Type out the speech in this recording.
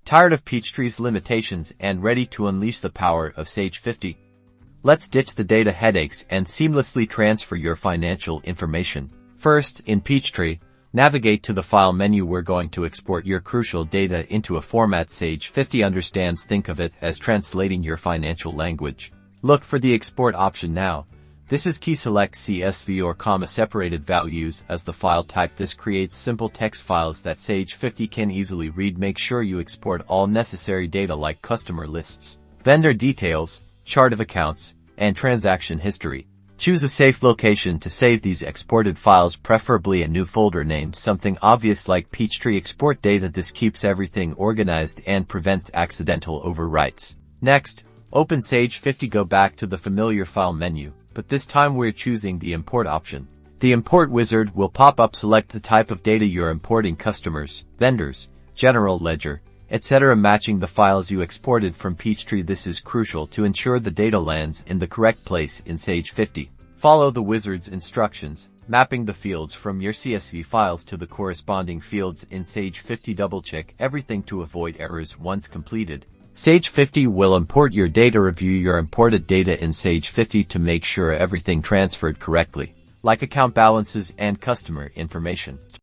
Tired of Peachtree's limitations and ready to unleash the power of Sage 50? Let's ditch the data headaches and seamlessly transfer your financial information. First, in Peachtree, navigate to the File menu. We're going to export your crucial data into a format Sage 50 understands. Think of it as translating your financial language. Look for the Export option now. This is key. Select CSV or comma-separated values as the file type. This creates simple text files that Sage 50 can easily read. Make sure you export all necessary data like customer lists, vendor details, chart of accounts, and transaction history. Choose a safe location to save these exported files, preferably a new folder named something obvious like Peachtree Export Data. This keeps everything organized and prevents accidental overwrites. Next, open Sage 50. Go back to the familiar File menu, but this time we're choosing the Import option. The Import wizard will pop up. Select the type of data you're importing: customers, vendors, general ledger, etc., matching the files you exported from Peachtree. This is crucial to ensure the data lands in the correct place in Sage 50. Follow the wizard's instructions, mapping the fields from your CSV files to the corresponding fields in Sage 50. Double-check everything to avoid errors. Once completed, Sage 50 will import your data. Review your imported data in Sage 50 to make sure everything transferred correctly, like account balances and customer information.